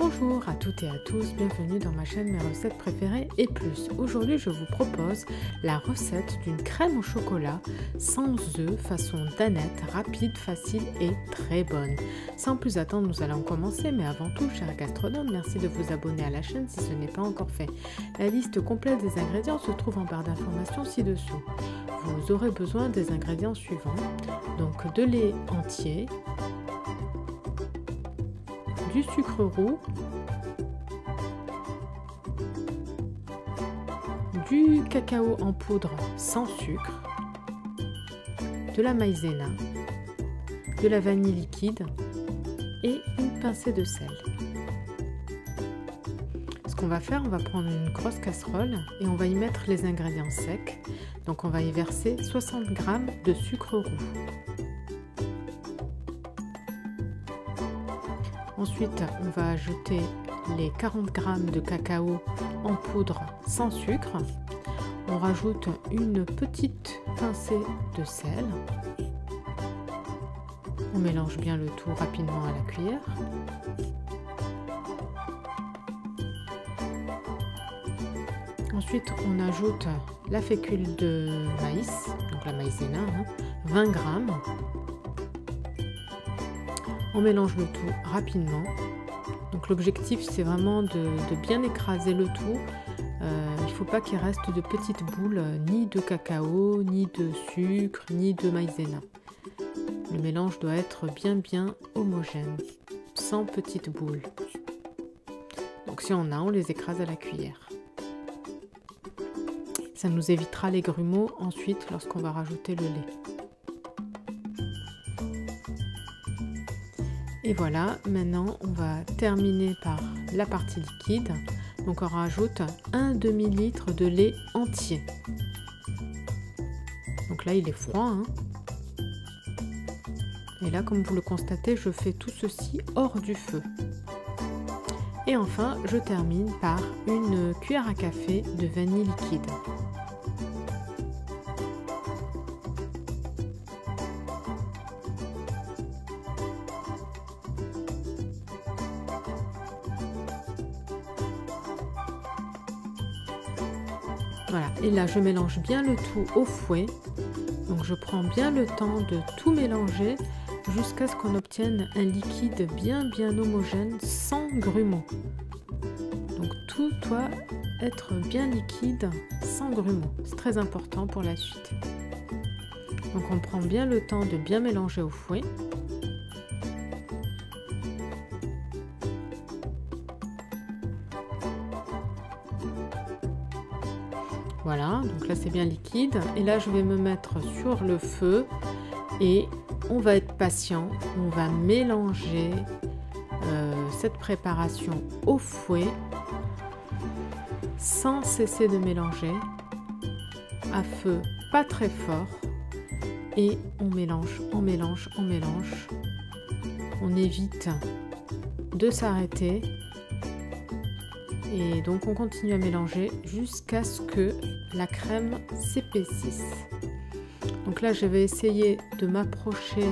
Bonjour à toutes et à tous, bienvenue dans ma chaîne Mes recettes préférées et plus. Aujourd'hui je vous propose la recette d'une crème au chocolat sans œufs façon danette, rapide, facile et très bonne. Sans plus attendre, nous allons commencer, mais avant tout, chers gastronomes, merci de vous abonner à la chaîne si ce n'est pas encore fait. La liste complète des ingrédients se trouve en barre d'informations ci-dessous. Vous aurez besoin des ingrédients suivants, donc de lait entier, du sucre roux, du cacao en poudre sans sucre, de la maïzena, de la vanille liquide et une pincée de sel. Ce qu'on va faire, on va prendre une grosse casserole et on va y mettre les ingrédients secs. Donc on va y verser 60 g de sucre roux. Ensuite, on va ajouter les 40 g de cacao en poudre sans sucre. On rajoute une petite pincée de sel. On mélange bien le tout rapidement à la cuillère. Ensuite, on ajoute la fécule de maïs, donc la maïzena, 20 g. On mélange le tout rapidement. Donc l'objectif c'est vraiment de bien écraser le tout. Il ne faut pas qu'il reste de petites boules, ni de cacao, ni de sucre, ni de maïzena. Le mélange doit être bien homogène, sans petites boules. Donc si on a, on les écrase à la cuillère. Ça nous évitera les grumeaux ensuite lorsqu'on va rajouter le lait. Et voilà, maintenant on va terminer par la partie liquide. Donc on rajoute un demi-litre de lait entier. Donc là il est froid, hein. Et là comme vous le constatez, je fais tout ceci hors du feu. Et enfin, je termine par une cuillère à café de vanille liquide. Voilà, et là je mélange bien le tout au fouet. Donc je prends bien le temps de tout mélanger jusqu'à ce qu'on obtienne un liquide bien homogène sans grumeaux. Donc tout doit être bien liquide sans grumeaux. C'est très important pour la suite. Donc on prend bien le temps de bien mélanger au fouet. Voilà, donc là c'est bien liquide et là je vais me mettre sur le feu et on va être patient, on va mélanger cette préparation au fouet sans cesser de mélanger à feu pas très fort et on mélange, on évite de s'arrêter. Et donc on continue à mélanger jusqu'à ce que la crème s'épaississe. Donc là je vais essayer de m'approcher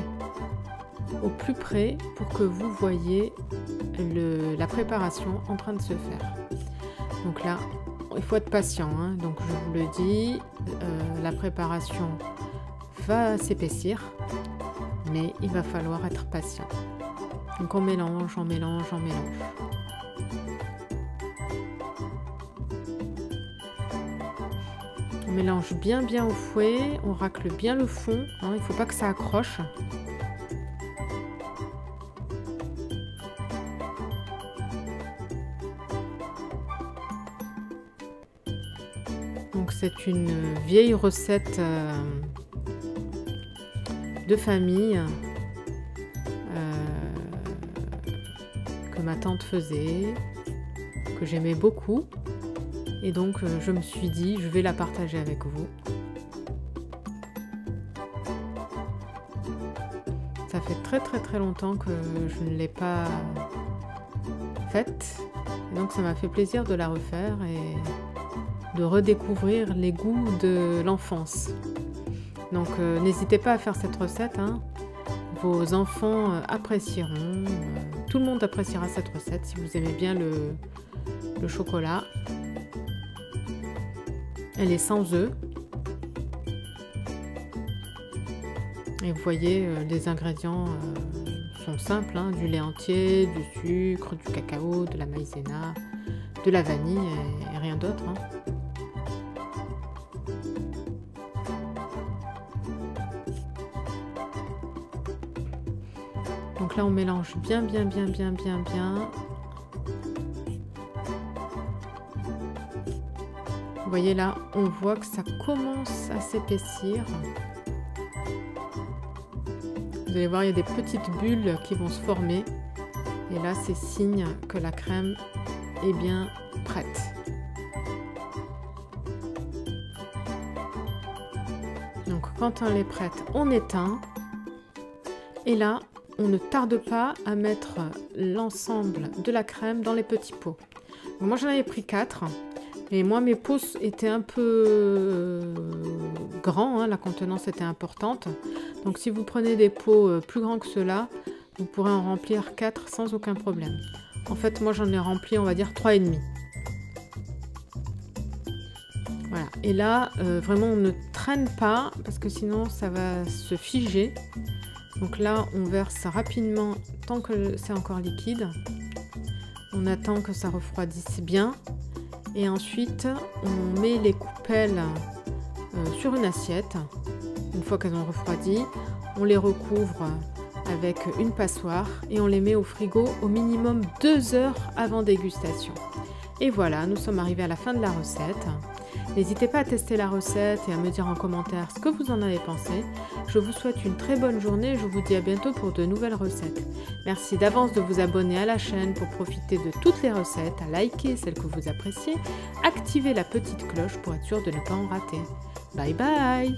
au plus près pour que vous voyez la préparation en train de se faire. Donc là il faut être patient, hein. Donc je vous le dis, la préparation va s'épaissir, mais il va falloir être patient. Donc on mélange. On mélange bien au fouet, on racle bien le fond, hein, il ne faut pas que ça accroche. Donc c'est une vieille recette de famille que ma tante faisait, que j'aimais beaucoup. Et donc je me suis dit, je vais la partager avec vous. Ça fait très longtemps que je ne l'ai pas faite. Et donc ça m'a fait plaisir de la refaire et de redécouvrir les goûts de l'enfance. Donc n'hésitez pas à faire cette recette, hein. Vos enfants apprécieront. tout le monde appréciera cette recette si vous aimez bien le chocolat. Elle est sans œufs. Et vous voyez, les ingrédients sont simples, hein, du lait entier, du sucre, du cacao, de la maïzena, de la vanille et rien d'autre. Hein. Donc là, on mélange bien. Vous voyez là, on voit que ça commence à s'épaissir. Vous allez voir, il y a des petites bulles qui vont se former. Et là, c'est signe que la crème est bien prête. Donc, quand elle est prête, on éteint. Et là, on ne tarde pas à mettre l'ensemble de la crème dans les petits pots. Donc, moi, j'en avais pris 4. Et moi, mes pots étaient un peu grands, hein, la contenance était importante. Donc si vous prenez des pots plus grands que ceux-là, vous pourrez en remplir 4 sans aucun problème. En fait, moi j'en ai rempli, on va dire 3,5. Voilà. Et là, vraiment, on ne traîne pas, parce que sinon ça va se figer. Donc là, on verse rapidement, tant que c'est encore liquide. On attend que ça refroidisse bien. Et ensuite, on met les coupelles sur une assiette. Une fois qu'elles ont refroidi, on les recouvre avec une passoire et on les met au frigo au minimum 2 heures avant dégustation. Et voilà, nous sommes arrivés à la fin de la recette. N'hésitez pas à tester la recette et à me dire en commentaire ce que vous en avez pensé. Je vous souhaite une très bonne journée et je vous dis à bientôt pour de nouvelles recettes. Merci d'avance de vous abonner à la chaîne pour profiter de toutes les recettes, à liker celles que vous appréciez, activer la petite cloche pour être sûr de ne pas en rater. Bye bye!